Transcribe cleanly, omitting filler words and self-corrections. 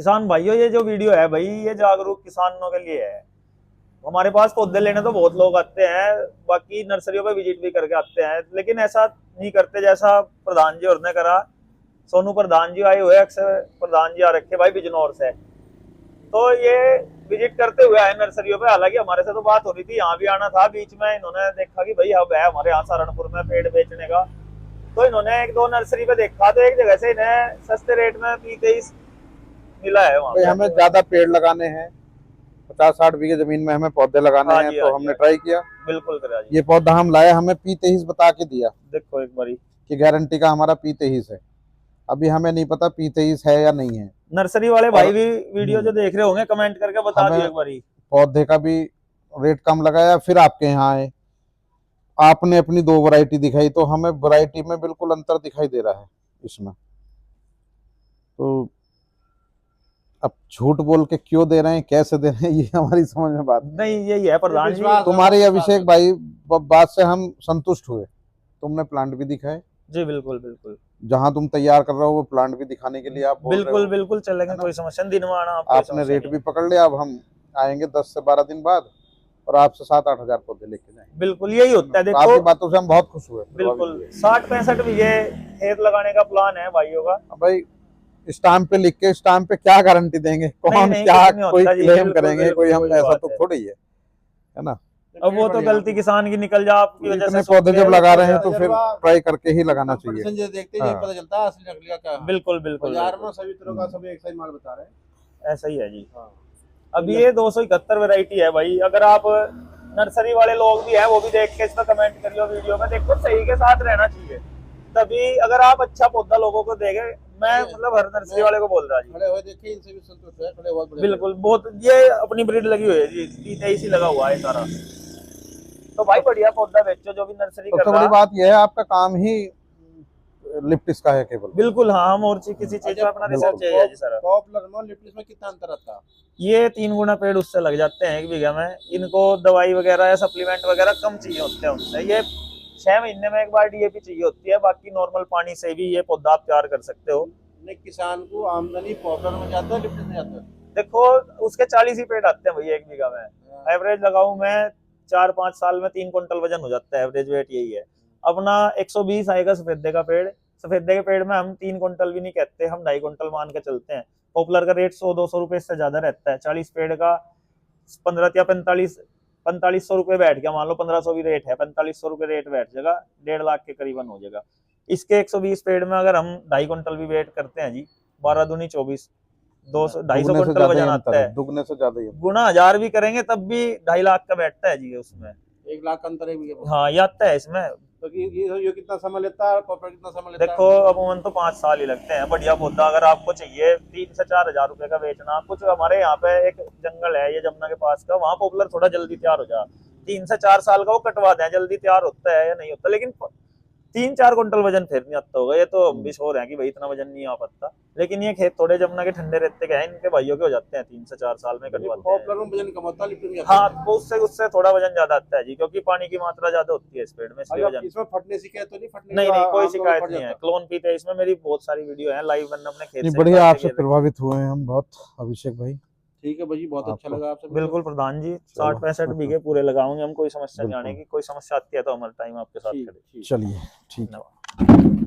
किसान भाइयों, ये जो वीडियो है भाई, ये जागरूक किसानों के लिए है। हमारे पास पौधे लेने तो बहुत लोग आते हैं, बाकी नर्सरियों पे विजिट भी करके आते हैं, लेकिन ऐसा नहीं करते जैसा प्रधान जी और ने करा। सोनू प्रधान जी आए हुए, अक्सर प्रधान जी आ रखे भाई बिजनौर से, तो ये विजिट करते हुए आए नर्सरियों पे। हालांकि हमारे से तो बात हो रही थी, यहाँ भी आना था, बीच में इन्होंने देखा कि भाई अब है हमारे यहाँ सहारनपुर में पेड़ बेचने का, तो इन्होंने एक दो नर्सरी पे देखा, तो एक जगह से इन्हें सस्ते रेट में P23 मिला है वहाँ भाई पे। हमें ज्यादा पेड़ लगाने हैं, 50-60 बीघे जमीन में हमें पौधे लगाने हाँ हैं, जी, तो हाँ जी, हमने हाँ ट्राई जी, किया। बिल्कुल करा जी। ये पौधा हम लाए, हमें P23 बता के दिया देखो एक बारी, कि गारंटी का हमारा P23 है। अभी हमें नहीं पता P23 है या नहीं है। नर्सरी वाले और भाई भी वीडियो जो देख रहे होंगे, कमेंट करके बता दियो हमें एक बारी। पौधे का भी रेट कम लगाया, फिर आपके यहाँ आए, आपने अपनी 2 वैरायटी दिखाई, तो हमें वैरायटी में बिल्कुल अंतर दिखाई दे रहा है इसमें। तो अब झूठ बोल के क्यों दे रहे हैं, कैसे दे रहे हैं, ये हमारी समझ में बात नहीं, यही है प्रधान जी। तुम्हारे अभिषेक भाई बात से हम संतुष्ट हुए। तुमने प्लांट भी दिखाए, जी बिल्कुल बिल्कुल जहां तुम तैयार कर रहे हो वो प्लांट भी दिखाने के लिए आप बोल रहे बिल्कुल हो। बिल्कुल चलेंगे, है ना? कोई समस्या नहीं, दिन में आना, आप कोई आपने समस्या रेट नहीं भी है। पकड़ लिया। अब हम आएंगे 10 से 12 दिन बाद, और आपसे 7-8 हजार पौधे लेके जाएंगे। बिल्कुल यही होता है, तो देखो। आपकी बातों से हम बहुत खुश हुए, प्रभावित बिल्कुल हुए। 60-65 बीघे खेत लगाने का प्लान है भाइयों का। अब भाई स्टाम्प पे लिख के, स्टाम्प पे क्या गारंटी देंगे, नहीं कौन नहीं, क्या कुछ नहीं कोई होता जी, क्लेम बिल्कुल करेंगे, कोई बिल्कुल हम, वही ऐसा बात तो है। थोड़ा ही है ना? अब वो तो गलती किसान की निकल जा, आपकी वजह से इतने सूख पौधे गए, जब लगा हो रहे हैं गया। तो फिर ट्राई करके ही लगाना चाहिए। देखते ही हाँ। नहीं पता चलता असली नकली का क्या है। बिल्कुल बिल्कुल बाजार बिल्कुल, में सभी तरह का सब एक साइज माल बता रहे हैं। ऐसा ही है जी। हाँ। अब ये 271 वैरायटी है भाई। अगर आप नर्सरी वाले लोग भी हैं, वो भी देख के इसमें कमेंट करियो वीडियो में। देखो, सही के साथ रहना चाहिए, तभी अगर आप अच्छा पौधा लोगों को देंगे। मैं मतलब हर नर्सरी वाले को बोल रहा जी, खड़े हुए देखिए, इनसे भी संतुष्ट है, खड़े बहुत बढ़िया। बिल्कुल। बहुत ये अपनी ब्रीड लगी हुई है जी, P23 लगा हुआ है सारा। तो भाई बढ़िया पौधा बेचो, जो भी नर्सरी कर सबसे बड़ी रहा। बात यह है, आपका काम ही लिप्टिस का है केवल। बिल्कुल हाँ, हम और किसी चीज पे अपना रिसर्च चाहिए जी सर। पॉपुलर में लिप्टिस में कितना अंतर आता है? ये 3 गुना पेड़ उससे लग जाते हैं 1 बीघा में। इनको दवाई वगैरह या सप्लीमेंट वगैरह कम चाहिए होते हैं उनसे। ये 6 महीने में एक बार DAP चाहिए होती है, बाकी नॉर्मल पानी से भी ये पौधा आप तैयार कर सकते हो। किसान को आमदनी पॉपुलर में जाता है, लिप्टिस में जाता है? देखो, उसके 40 ही पेड़ आते हैं भैया 1 बीघा में। एवरेज लगाऊं मैं, 4-5 साल में 3 क्विंटल वजन हो जाता है, एवरेज वेट यही है। अपना 120 आएगा सफेदे का पेड़। सफेदे के पेड़ में हम 3 क्विंटल भी नहीं कहते, हम 2.5 क्विंटल मान के चलते हैं। पॉपुलर का रेट 100-200 रुपए से ज्यादा रहता है। 40 पेड़ का 15 या 4500 रुपए बैठ गया, मान लो 1500 भी रेट है, 4500 रुपए रेट बैठ जाएगा, 1.5 लाख के करीबन हो जाएगा। इसके 120 पेड़ में अगर हम 2.5 क्विंटल भी वेट करते हैं जी, 12 दूनी 24, 200-250 क्विंटल वजन आता है। दुगने से ज्यादा ही गुना 1000 भी करेंगे तब भी 2.5 लाख का बैठता है जी उसमें। 1 लाख का अंतर है भी। हाँ, ये आता है इसमें। तो ये कितना समय लेता है, पॉपुलर कितना समय लेता है? देखो, अमूमन तो 5 साल ही लगते हैं। बढ़िया पौधा अगर आपको चाहिए 3 से 4 हजार रुपए का बेचना, कुछ हमारे यहाँ पे एक जंगल है ये जमुना के पास का, वहाँ पॉपुलर थोड़ा जल्दी तैयार हो जा। 3 से 4 साल का वो कटवा दें, जल्दी तैयार होता है या नहीं होता, लेकिन 3-4 क्विंटल वजन फिर नहीं आता होगा। ये तो हम भी श्योर है कि भाई इतना वजन नहीं आ पाता, लेकिन ये खेत थोड़े जमुना के ठंडे रहते के हैं, इनके भाइयों के हो जाते हैं 3 से 4 साल में कटवाते हैं। पॉपुलर में वजन कम होता है, लिप्टिस में ज्यादा। हाँ, वो उससे थोड़ा वजन ज्यादा आता है जी, क्योंकि पानी की मात्रा ज्यादा होती है इस पेड़ में, इसलिए वजन। इसमें फटने शिकायत तो नहीं? फटने नहीं नहीं, कोई आम लोगों को शिकायत फट नहीं है। जाता क्लोन पीते हैं, इसमें मेरी बहुत सारी वीडियो है लाइव, मैंने अपने खेत नहीं, से बढ़िया। निकाल के आपसे ये प्रभावित हुए हैं हम बहुत, अभिषेक भाई। ठीक है भाई, बहुत अच्छा लगा आपसे। बिल्कुल प्रधान जी, चलो। 60-65 बीघे पूरे लगाऊंगे हम, कोई समस्या नहीं बिल्कुल। आने की। कोई समस्या आती है तो हमारे टाइम आपके साथ खड़े। चलिए, ठीक है। धन्यवाद।